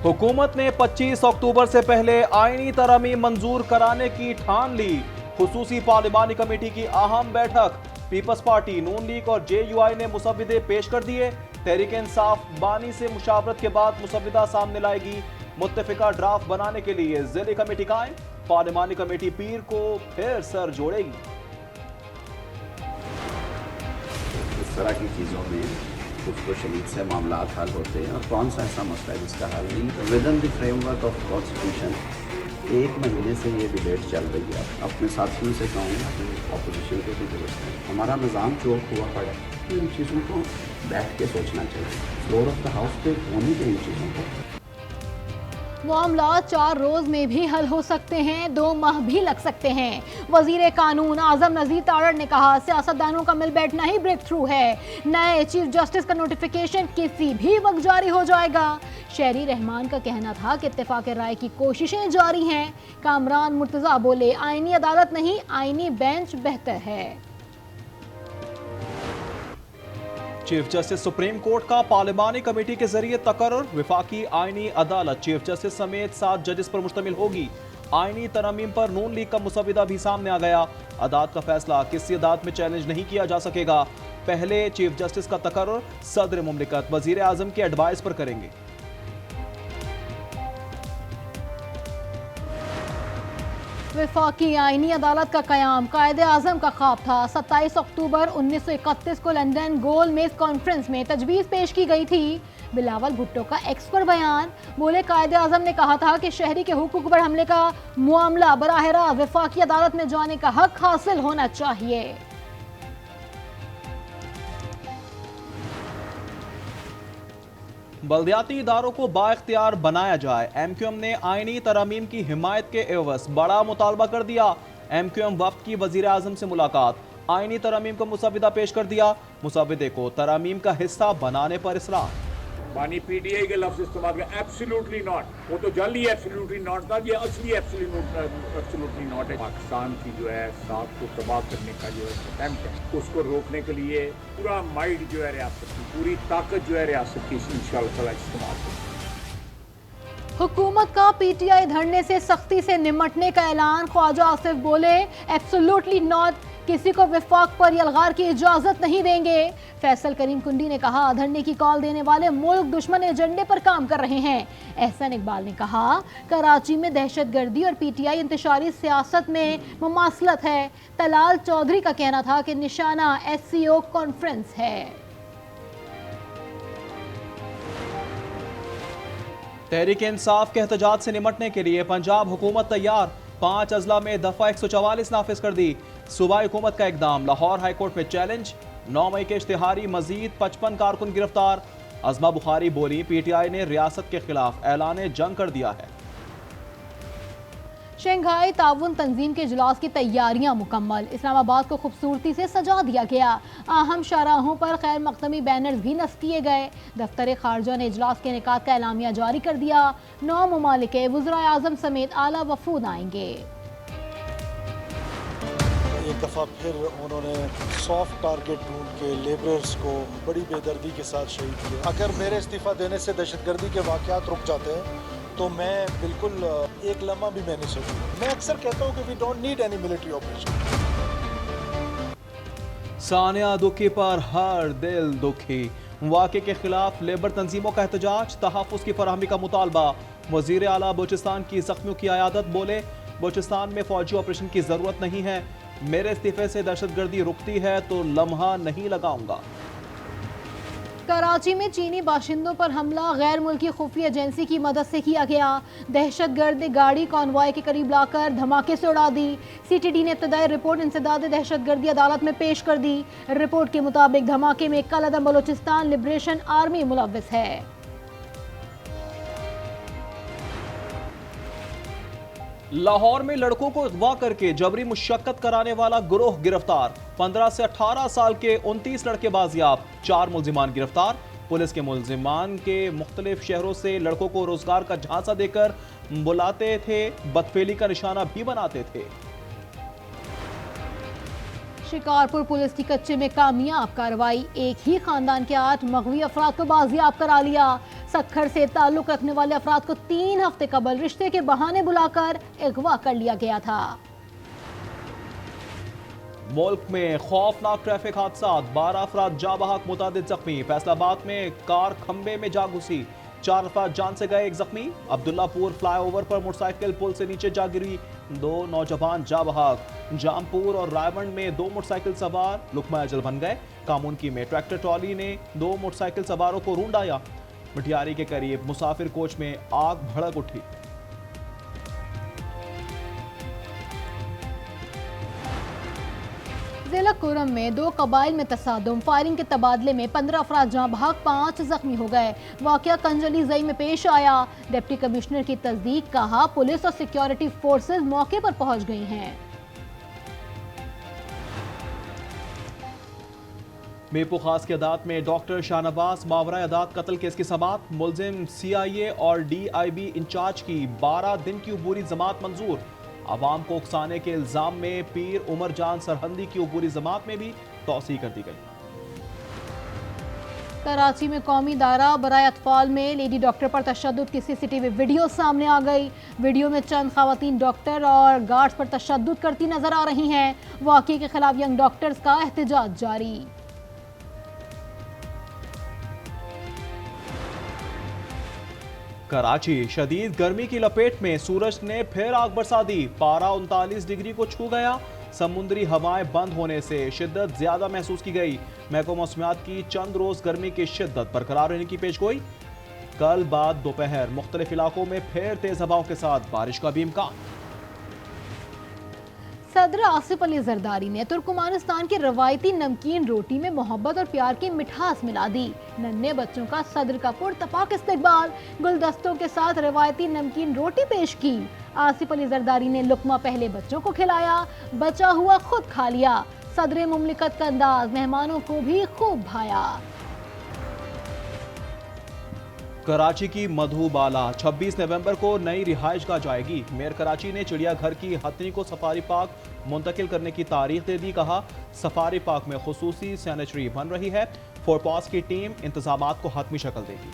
हुकूमत ने 25 अक्टूबर से पहले आईनी तरमीम मंजूर कराने की ठान ली। खुसूसी पार्लिमानी कमेटी की अहम बैठक। पीपल्स पार्टी, नून लीग और JUI ने मुसव्विदे पेश कर दिए। तहरीक इंसाफ बानी से मुशावरत के बाद मुसव्विदा सामने लाएगी। मुत्तफिका ड्राफ्ट बनाने के लिए जिले कमेटी कायम। पार्लिमानी कमेटी पीर को फिर सर जोड़ेगी। इस तरह की चीज़ों में कुछ तो शदीद से मामला हल होते हैं और कौन सा ऐसा मसला है जिसका हल नहीं। With in the framework of constitution 1 महीने से ये डिबेट चल रही है। अपने साथियों से कहूँगा कि अपोजिशन के भी दुरुस्त है, हमारा निज़ाम चोक हुआ पड़ा है। इन चीज़ों को बैठ के सोचना चाहिए। फ्लोर ऑफ द हाउस पे होनी चाहिए इन चीज़ों को। मामला 4 रोज में भी हल हो सकते हैं, 2 माह भी लग सकते हैं। वजीर कानून आजम नजीर तारड़ ने कहा, सियासतदानों का मिल बैठना ही ब्रेक थ्रू है। नए चीफ जस्टिस का नोटिफिकेशन किसी भी वक्त जारी हो जाएगा। शहरी रहमान का कहना था कि इत्तेफाक राय की कोशिशें जारी हैं। कामरान मुर्तजा बोले, आईनी अदालत नहीं, आईनी बेंच बेहतर है। चीफ जस्टिस सुप्रीम कोर्ट का पार्लिमानी कमेटी के जरिए तकर्रुर। विफाकी आईनी अदालत चीफ जस्टिस समेत 7 जजेस पर मुश्तमिल होगी। आईनी तरमीम पर नून लीग का मुसव्विदा भी सामने आ गया। अदालत का फैसला किसी अदालत में चैलेंज नहीं किया जा सकेगा। पहले चीफ जस्टिस का तकर्रुर सदर मुमलिकत वजीर आजम की एडवाइस पर करेंगे। वफाकी आईनी अदालत का कयाम कायदे आजम का ख्वाब था। 27 अक्टूबर 1931 को लंदन गोलमेज कॉन्फ्रेंस में तजवीज़ पेश की गई थी। बिलावल भुट्टो का एक्स पर बयान, बोले कायदे आजम ने कहा था कि शहरी के हुकूक पर हमले का मामला बराह रास्त वफाकी अदालत में जाने का हक हासिल होना चाहिए। बल्दियाती इदारों को बाइख्तियार बनाया जाए। MQM ने आईनी तरमीम की हिमायत के एवज बड़ा मुतालबा कर दिया। MQM वफ्द की वजीर आजम से मुलाकात। आईनी तरमीम को मुसव्विदा पेश कर दिया। मुसव्विदे को तरमीम का हिस्सा बनाने पर इसरार। बानी PTI के लफ्ज इस्तेमाल किया, एब्सोल्युटली नॉट। वो तो जाली एब्सोल्युटली नॉट था, ये असली एब्सोल्युटली नॉट है। पाकिस्तान की जो है साथ को तबाह करने का जो अटेम्प्ट है, उसको रोकने के लिए पूरा माइंड जो है रियासत की, पूरी ताकत जो है रियासत की इंशाअल्लाह ताला इस्तेमाल करें। हुकूमत का PTI धरने से सख्ती से निमटने का ऐलान। ख्वाजा आसिफ बोले, एब्सोल्युटली नॉट, किसी को विफाक पर यलगार की इजाजत नहीं देंगे। फैसल करीम कुंडी ने कहा, धरने की कॉल देने वाले मुल्क दुश्मन एजेंडे पर काम कर रहे हैं। एहसन इकबाल ने कहा, कराची में दहशतगर्दी और PTI इंतशारी सियासत में मुमासलत है। तलाल चौधरी का कहना था कि निशाना SCO कॉन्फ्रेंस है। तहरीक इंसाफ के एहतजाज से निमटने के लिए पंजाब हुकूमत तैयार। 5 अजला में दफा 144 नाफिज कर दी। सूबाई हुकूमत का इकदाम लाहौर हाईकोर्ट में चैलेंज। 9 मई के इश्तिहारी मजीद 55 कारकुन गिरफ्तार। अज़मा बुखारी बोली, PTI ने रियासत के खिलाफ ऐलान जंग कर दिया है। शंघाई ताउन तंजीम के इजलास की तैयारियां मुकम्मल। इस्लामाबाद को खूबसूरती से सजा दिया गया। अहम शाहराहों पर खैर मकदमी बैनर्स भी नस्ब किए गए। दफ्तर खारजा ने इजलास के इनेकाद का एलामिया जारी कर दिया। 9 ममालिक के वज़ीर आज़म समेत आला वफूद आएंगे। एक दफ़ा फिर उन्होंने सॉफ्ट टारगेट ढूंढ के लेबरर्स को बड़ी बेदर्दी के साथ शहीद किया। अगर मेरे इस्तीफ़ा देने से दहशतगर्दी के वाक़यात रुक जाते हैं तो मैं बिल्कुल एक लम्हा भी मैं नहीं सोचूंगा। मैं अक्सर कहता हूँ कि we don't need any military operation. सानिया दुखी पर हर दिल दुखी। वाक़े के खिलाफ लेबर तंजीमों का एहतजाज। तहफ़्फ़ुज़ की फराहमी का मुतालबा। वज़ीर आला बलूचिस्तान की ज़ख्मियों की अयादत। बोले, बलूचिस्तान में फौजी ऑपरेशन की ज़रूरत नहीं है। मेरे इस्तीफे से दहशतगर्दी रुकती है तो लम्हा नहीं लगाऊंगा। कराची में चीनी बाशिंदों पर हमला गैर मुल्की खुफिया एजेंसी की मदद से किया गया। दहशतगर्द गाड़ी कॉन्वॉय के करीब लाकर धमाके से उड़ा दी। CTD ने इब्तदाई रिपोर्ट इंसदाद दहशतगर्दी अदालत में पेश कर दी। रिपोर्ट के मुताबिक धमाके में कलअदम बलूचिस्तान लिबरेशन आर्मी मुलव्विस है। लाहौर में लड़कों को अगवा करके जबरी मुशक्कत कराने वाला गिरोह गिरफ्तार। 15 से 18 साल के 29 लड़के बाजियाब। 4 मुल्जिमान गिरफ्तार। पुलिस के मुल्जिमान के मुख्तलिफ शहरों से लड़कों को रोजगार का झांसा देकर बुलाते थे, बदफेली का निशाना भी बनाते थे। शिकारपुर पुलिस की कच्चे में कामयाब कार्रवाई। एक ही खानदान के 8 मगवी अफराद को बाजियाब करा लिया। सक्खर से ताल्लुक रखने वाले अफराद को 3 हफ्ते कबल रिश्ते के बहाने बुलाकर अगवा कर लिया गया था। मुल्क में खौफनाक ट्रैफिक हादसा, 12 अफराद जाँ बहक, मुतादिद जख्मी। फैसलाबाद में कार खंबे में जा घुसी, 4 अफराद जान से गए, 1 जख्मी। अब्दुल्लापुर फ्लाईओवर पर मोटरसाइकिल पुल से नीचे जा गिरी, 2 नौजवान जा बहक। जामपुर और रायवंड में 2 मोटरसाइकिल सवार लुकमा अजल बन गए। कामुनकी में ट्रैक्टर ट्रॉली ने 2 मोटरसाइकिल सवारों को रूंडाया। मटियारी के करीब मुसाफिर कोच में आग भड़क उठी। जिला कुरम में 2 कबाइल में तसादुम, फायरिंग के तबादले में 15 अफराद जहाँ बहक, 5 जख्मी हो गए। वाकया कंजली जई में पेश आया। डिप्टी कमिश्नर की तस्दीक, कहा पुलिस और सिक्योरिटी फोर्सेस मौके पर पहुंच गई हैं। मीरपुर खास की अदालत में डॉक्टर शाहनवाज मावरा अदालत कत्ल केस की समाअत। मुलजिम CIA और DIB इंचार्ज की 12 दिन की अबूरी जमात मंजूर। अवाम को उकसाने के इल्जाम में पीर उमर जान सरहंदी की अबूरी जमात में भी तौसीह कर दी गई। कराची में कौमी दायरा बराए अतफाल में लेडी डॉक्टर पर तशद्दुद की CCTV वीडियो सामने आ गई। वीडियो में चंद खवातीन डॉक्टर और गार्ड्स पर तशद्दुद करती नजर आ रही हैं। वाक़ये के खिलाफ यंग डॉक्टर्स का एहतजाज जारी। कराची शदीद गर्मी की लपेट में, सूरज ने फिर आग बरसा दी। पारा 39 डिग्री को छू गया। समुद्री हवाएं बंद होने से शिद्दत ज्यादा महसूस की गई। महकमा मौसमियात की चंद रोज गर्मी की शिद्दत बरकरार रहने की पेशगोई। कल बाद दोपहर मुख्तलिफ इलाकों में फिर तेज हवाओं के साथ बारिश का भी इम्कान। सदर आसिफ अली जरदारी ने तुर्कमानिस्तान की रवायती नमकीन रोटी में मोहब्बत और प्यार की मिठास मिला दी। नन्हे बच्चों का सदर का पुरतपाक इस्तकबाल, गुलदस्तों के साथ रवायती नमकीन रोटी पेश की। आसिफ अली जरदारी ने लुकमा पहले बच्चों को खिलाया, बचा हुआ खुद खा लिया। सदर मुमलिकत का अंदाज मेहमानों को भी खूब भाया। कराची की मधुबाला 26 नवंबर को नई रिहाइश गाह जाएगी। मेयर कराची ने चिड़ियाघर की हथनी को सफारी पार्क मुंतकिल करने की तारीख दे दी। कहा सफारी पार्क में खुसूसी सैनिटरी बन रही है। फोरपास की टीम इंतजामात को हतमी शक्ल देगी।